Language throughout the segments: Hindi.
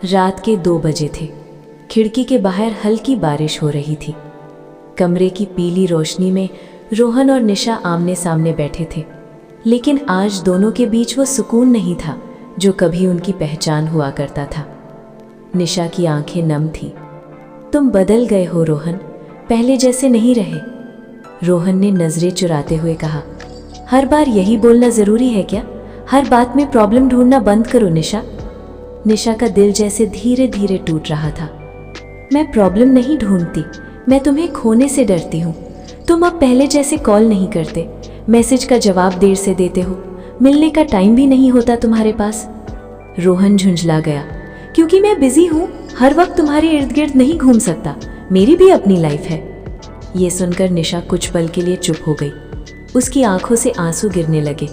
रात के 2 बजे थे। खिड़की के बाहर हल्की बारिश हो रही थी। कमरे की पीली रोशनी में रोहन और निशा आमने सामने बैठे थे, लेकिन आज दोनों के बीच वो सुकून नहीं था जो कभी उनकी पहचान हुआ करता था। निशा की आंखें नम थीं। तुम बदल गए हो रोहन, पहले जैसे नहीं रहे। रोहन ने नजरें चुराते हुए कहा। हर बार यही बोलना जरूरी है क्या? हर बात में प्रॉब्लम ढूंढना बंद करो निशा। निशा का दिल जैसे धीरे धीरे टूट रहा था। मैं प्रॉब्लम नहीं ढूंढती, मैं तुम्हें खोने से डरती हूँ। तुम अब पहले जैसे कॉल नहीं करते, मैसेज का जवाब देर से देते हो, मिलने का टाइम भी नहीं होता तुम्हारे पास। रोहन झुंझला गया। क्योंकि मैं बिजी हूँ, हर वक्त तुम्हारे इर्द गिर्द नहीं घूम सकता, मेरी भी अपनी लाइफ है। ये सुनकर निशा कुछ पल के लिए चुप हो गई। उसकी आंखों से आंसू गिरने लगे।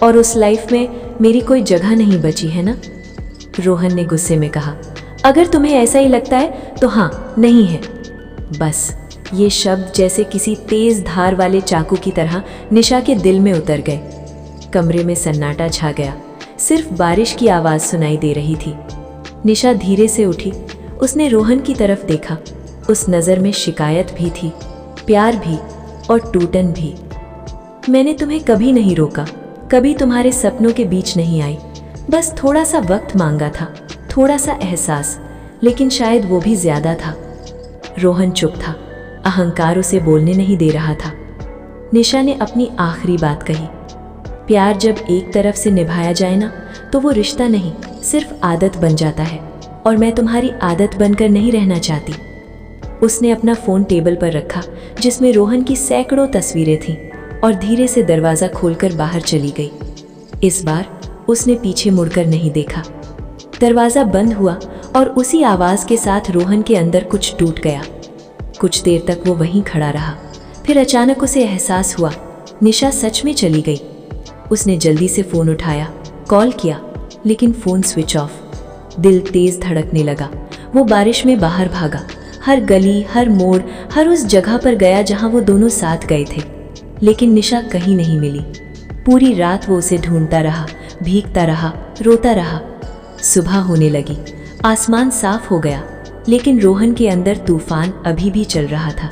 और उस लाइफ में मेरी कोई जगह नहीं बची है ना? रोहन ने गुस्से में कहा। अगर तुम्हें ऐसा ही लगता है तो हाँ, नहीं है। बस ये शब्द जैसे किसी तेज धार वाले चाकू की तरह निशा के दिल में उतर गए। कमरे में सन्नाटा छा गया, सिर्फ बारिश की आवाज सुनाई दे रही थी। निशा धीरे से उठी। उसने रोहन की तरफ देखा। उस नज़र में शिकायत भी थी, प्यार भी और टूटन भी। मैंने तुम्हें कभी नहीं रोका, कभी तुम्हारे सपनों के बीच नहीं आई। बस थोड़ा सा वक्त मांगा था, थोड़ा सा एहसास, लेकिन शायद वो भी ज्यादा था। रोहन चुप था। अहंकार उसे बोलने नहीं दे रहा था। निशा ने अपनी आखिरी बात कही। प्यार जब एक तरफ से निभाया जाए ना, तो वो रिश्ता नहीं, सिर्फ आदत बन जाता है। और मैं तुम्हारी आदत बनकर नहीं रहना चाहती। उसने अपना फोन टेबल पर रखा, जिसमें रोहन की सैकड़ों तस्वीरें थीं, और धीरे से दरवाजा खोलकर बाहर चली गई। इस बार उसने पीछे मुड़कर नहीं देखा। दरवाजा बंद हुआ और उसी आवाज के साथ रोहन के अंदर कुछ टूट गया। कुछ देर तक वो वहीं खड़ा रहा। फिर अचानक उसे एहसास हुआ, निशा सच में चली गई। उसने जल्दी से फोन उठाया, कॉल किया, लेकिन फोन स्विच ऑफ। दिल तेज धड़कने लगा। वो बारिश में बाहर भागा, हर गली, हर मोड़, हर उस जगह पर गया जहां वो दोनों साथ गए थे, लेकिन निशा कहीं नहीं मिली। पूरी रात वो उसे ढूंढता रहा, भीगता रहा, रोता रहा। सुबह होने लगी, आसमान साफ हो गया, लेकिन रोहन के अंदर तूफान अभी भी चल रहा था।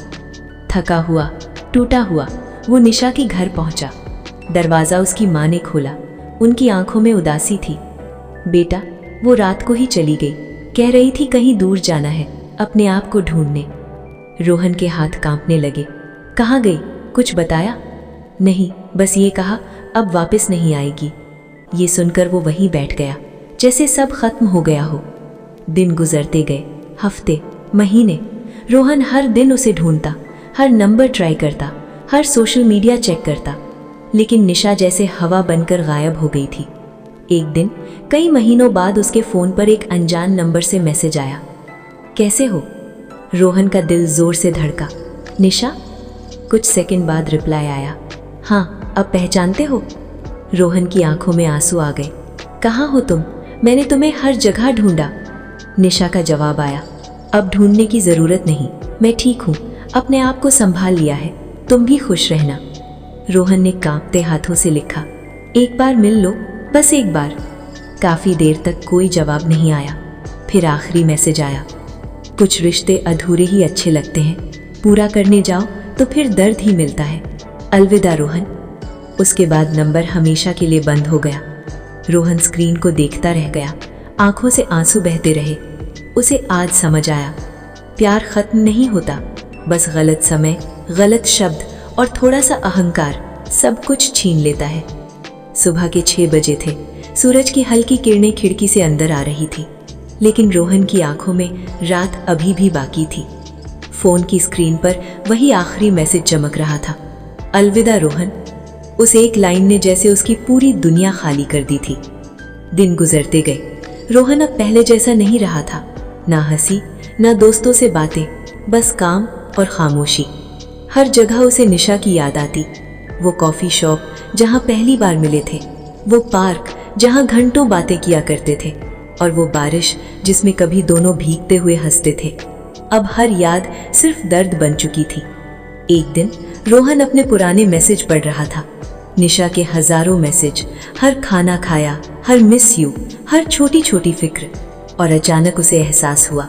थका हुआ, टूटा हुआ वो निशा के घर पहुंचा। दरवाजा उसकी माँ ने खोला। उनकी आंखों में उदासी थी। बेटा, वो रात को ही चली गई, कह रही थी कहीं दूर जाना है, अपने आप को ढूंढने। रोहन के हाथ कांपने लगे। कहाँ गई? कुछ बताया? नहीं, बस ये कहा अब वापस नहीं आएगी। ये सुनकर वो वहीं बैठ गया, जैसे सब खत्म हो गया हो। दिन गुजरते गए, हफ्ते, महीने। रोहन हर दिन उसे ढूंढता, हर नंबर ट्राई करता, हर सोशल मीडिया चेक करता, लेकिन निशा जैसे हवा बनकर गायब हो गई थी। एक दिन कई महीनों बाद उसके फोन पर एक अनजान नंबर से मैसेज आया। कैसे हो? रोहन का दिल जोर से धड़का। निशा? कुछ सेकंड बाद रिप्लाई आया। हाँ, अब पहचानते हो? रोहन की आंखों में आंसू आ गए। कहाँ हो तुम? मैंने तुम्हें हर जगह ढूंढा। निशा का जवाब आया। अब ढूंढने की जरूरत नहीं, मैं ठीक हूँ, अपने आप को संभाल लिया है, तुम भी खुश रहना। रोहन ने कांपते हाथों से लिखा, एक बार मिल लो, बस एक बार। काफी देर तक कोई जवाब नहीं आया। फिर आखिरी मैसेज आया। कुछ रिश्ते अधूरे ही अच्छे लगते हैं, पूरा करने जाओ तो फिर दर्द ही मिलता है। अलविदा रोहन। उसके बाद नंबर हमेशा के लिए बंद हो गया। रोहन स्क्रीन को देखता रह गया, आंखों से आंसू बहते रहे। उसे आज समझ आया, प्यार खत्म नहीं होता, बस गलत समय, गलत शब्द और थोड़ा सा अहंकार सब कुछ छीन लेता है। सुबह के 6 बजे थे। सूरज की हल्की किरणें खिड़की से अंदर आ रही थी, लेकिन रोहन की आंखों में रात अभी भी बाकी थी। फोन की स्क्रीन पर वही आखिरी मैसेज चमक रहा था, अलविदा रोहन। उस एक लाइन ने जैसे उसकी पूरी दुनिया खाली कर दी थी। दिन गुजरते गए। रोहन अब पहले जैसा नहीं रहा था। ना हंसी, ना दोस्तों से बातें, बस काम और खामोशी। हर जगह उसे निशा की याद आती। वो कॉफी शॉप जहाँ पहली बार मिले थे, वो पार्क जहाँ घंटों बातें किया करते थे, और वो बारिश जिसमें कभी दोनों भीगते हुए हंसते थे। अब हर याद सिर्फ दर्द बन चुकी थी। एक दिन रोहन अपने पुराने मैसेज पढ़ रहा था। निशा के हजारों मैसेज, हर खाना खाया, हर मिस यू, हर छोटी छोटी फिक्र। और अचानक उसे एहसास हुआ,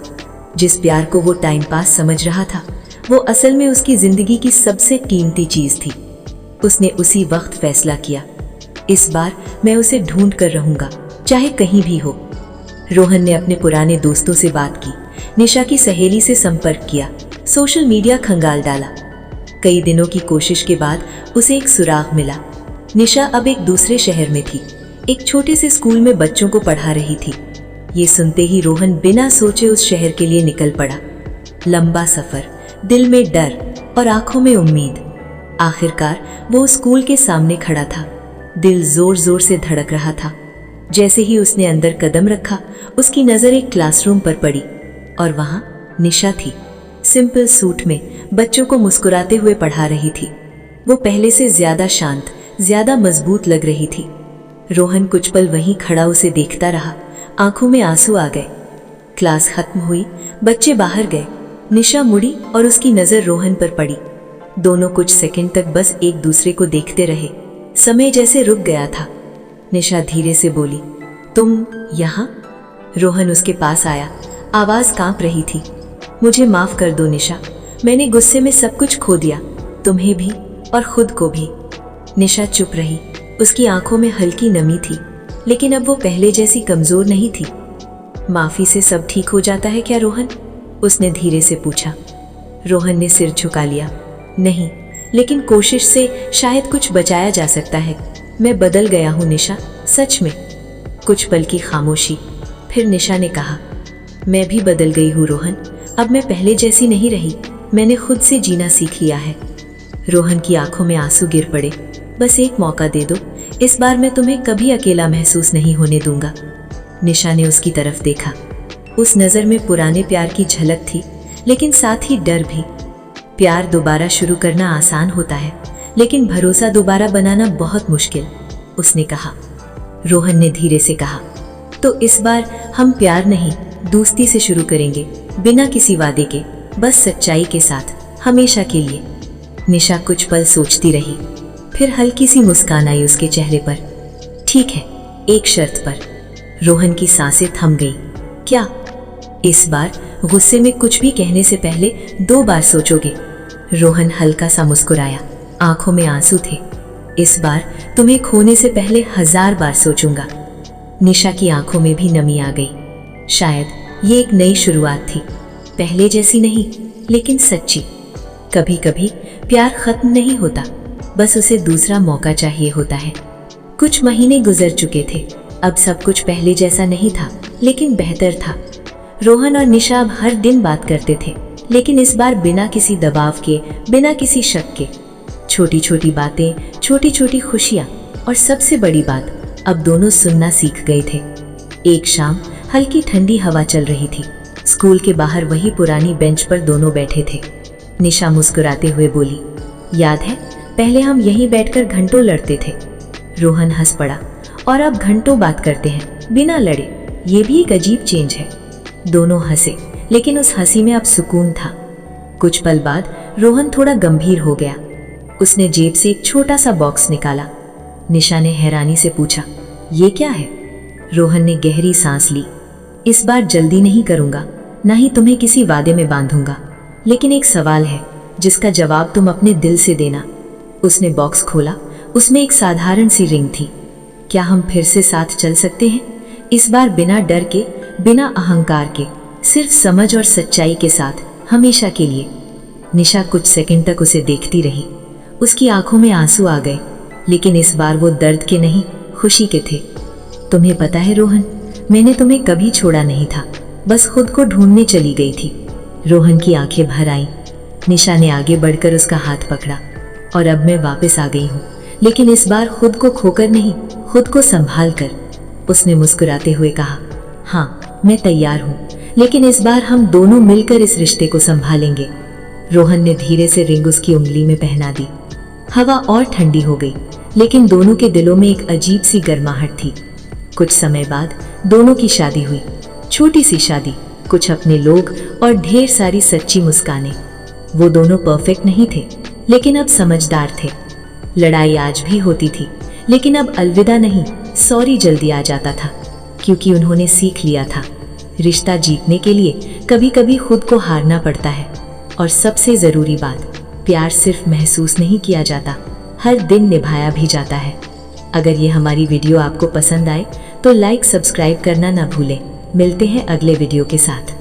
जिस प्यार को वो टाइम पास समझ रहा था वो असल में उसकी जिंदगी की सबसे कीमती चीज थी। उसने उसी वक्त फैसला किया, इस बार मैं उसे ढूंढ कर रहूंगा, चाहे कहीं भी हो। रोहन ने अपने पुराने दोस्तों से बात की, निशा की सहेली से संपर्क किया, सोशल मीडिया खंगाल डाला। कई दिनों की कोशिश के बाद उसे एक सुराग मिला। निशा अब एक दूसरे शहर में थी, एक छोटे से स्कूल में बच्चों को पढ़ा रही थी। ये सुनते ही रोहन बिना सोचे उस शहर के लिए निकल पड़ा। लंबा सफर, दिल में डर और आंखों में उम्मीद। आखिरकार वो स्कूल के सामने खड़ा था। दिल जोर जोर से धड़क रहा था। जैसे ही उसने अंदर कदम रखा, उसकी नजर एक क्लासरूम पर पड़ी और वहां निशा थी। सिंपल सूट में बच्चों को मुस्कुराते हुए पढ़ा रही थी। वो पहले से ज्यादा शांत, ज्यादा मजबूत लग रही थी। रोहन कुछ पल वहीं खड़ा उसे देखता रहा, आंखों में आंसू आ गए। क्लास खत्म हुई, बच्चे बाहर गए। निशा मुड़ी और उसकी नजर रोहन पर पड़ी। दोनों कुछ सेकंड तक बस एक दूसरे को देखते रहे। समय जैसे रुक गया था। निशा धीरे से बोली, तुम यहाँ? रोहन उसके पास आया, आवाज कांप रही थी। मुझे माफ कर दो निशा, मैंने गुस्से में सब कुछ खो दिया, तुम्हें भी और खुद को भी। निशा चुप रही, उसकी आंखों में हल्की नमी थी, लेकिन अब वो पहले जैसी कमजोर नहीं थी। माफी से सब ठीक हो जाता है क्या रोहन? उसने धीरे से पूछा। रोहन ने सिर झुका लिया, नहीं, लेकिन कोशिश से शायद कुछ बचाया जा सकता है। मैं बदल गया हूं निशा, सच में। कुछ पल की खामोशी, फिर निशा ने कहा, मैं भी बदल गई हूं रोहन, अब मैं पहले जैसी नहीं रही, मैंने खुद से जीना सीख लिया है। रोहन की आंखों में आंसू गिर पड़े। बस एक मौका दे दो, इस बार मैं तुम्हें कभी अकेला महसूस नहीं होने दूंगा। निशा ने उसकी तरफ देखा। उस नजर में पुराने प्यार की झलक थी, लेकिन साथ ही डर भी। प्यार दोबारा शुरू करना आसान होता है, लेकिन भरोसा दोबारा बनाना बहुत मुश्किल, उसने कहा। रोहन ने धीरे से कहा, तो इस बार हम प्यार नहीं, दोस्ती से शुरू करेंगे, बिना किसी वादे के, बस सच्चाई के साथ, हमेशा के लिए। निशा कुछ पल सोचती रही, फिर हल्की सी मुस्कान आई उसके चेहरे पर। ठीक है, एक शर्त पर। रोहन की सांसें थम गई। क्या? इस बार गुस्से में कुछ भी कहने से पहले 2 बार सोचोगे? रोहन हल्का सा मुस्कुराया, आंखों में आंसू थे। इस बार तुम्हें खोने से पहले 1000 बार सोचूंगा। निशा की आंखों में भी नमी आ गई। शायद ये एक नई शुरुआत थी, पहले जैसी नहीं, लेकिन सच्ची। कभी कभी प्यार खत्म नहीं होता, बस उसे दूसरा मौका चाहिए होता है। कुछ महीने गुजर चुके थे, अब सब कुछ पहले जैसा नहीं था, लेकिन बेहतर था। रोहन और निशा अब हर दिन बात करते थे, लेकिन इस बार बिना किसी दबाव के, बिना किसी शक के। छोटी छोटी बातें, छोटी छोटी खुशियां, और सबसे बड़ी बात, अब दोनों सुनना सीख गए थे। एक शाम हल्की ठंडी हवा चल रही थी। स्कूल के बाहर वही पुरानी बेंच पर दोनों बैठे थे। निशा मुस्कुराते हुए बोली, याद है पहले हम यहीं बैठकर घंटों लड़ते थे? रोहन हंस पड़ा, और अब घंटों बात करते हैं बिना लड़े, ये भी एक अजीब चेंज है। दोनों हंसे, लेकिन उस हंसी में अब सुकून था। कुछ पल बाद रोहन थोड़ा गंभीर हो गया। उसने जेब से एक छोटा सा बॉक्स निकाला। निशा ने हैरानी से पूछा, ये क्या है? रोहन ने गहरी सांस ली। इस बार जल्दी नहीं करूंगा, ना ही तुम्हें किसी वादे में बांधूंगा, लेकिन एक सवाल है जिसका जवाब तुम अपने दिल से देना। उसने बॉक्स खोला, उसमें एक साधारण सी रिंग थी। क्या हम फिर से साथ चल सकते हैं? इस बार बिना डर के, बिना अहंकार के, सिर्फ समझ और सच्चाई के साथ, हमेशा के लिए। निशा कुछ सेकंड तक उसे देखती रही। उसकी आंखों में आंसू आ गए, लेकिन इस बार वो दर्द के नहीं, खुशी के थे। तुम्हें पता है रोहन, मैंने तुम्हें कभी छोड़ा नहीं था, बस खुद को ढूंढने चली गई थी। रोहन की आंखें भर आईं। निशा ने आगे बढ़कर उसका हाथ पकड़ा, और अब मैं वापस आ गई हूँ, लेकिन इस बार खुद को खोकर नहीं, खुद को संभाल कर। उसने मुस्कुराते हुए कहा, हाँ मैं तैयार हूँ, लेकिन इस बार हम दोनों मिलकर इस रिश्ते को संभालेंगे। रोहन ने धीरे से रिंग उसकी उंगली में पहना दी। हवा और ठंडी हो गई, लेकिन दोनों के दिलों में एक अजीब सी गर्माहट थी। कुछ समय बाद दोनों की शादी हुई। छोटी सी शादी, कुछ अपने लोग और ढेर सारी सच्ची मुस्कानें। वो दोनों परफेक्ट नहीं थे, लेकिन अब समझदार थे। लड़ाई आज भी होती थी, लेकिन अब अलविदा नहीं, सॉरी जल्दी आ जाता था, क्योंकि उन्होंने सीख लिया था रिश्ता जीतने के लिए कभी कभी खुद को हारना पड़ता है। और सबसे ज़रूरी बात, प्यार सिर्फ महसूस नहीं किया जाता, हर दिन निभाया भी जाता है। अगर ये हमारी वीडियो आपको पसंद आए तो लाइक सब्सक्राइब करना ना भूलें। मिलते हैं अगले वीडियो के साथ।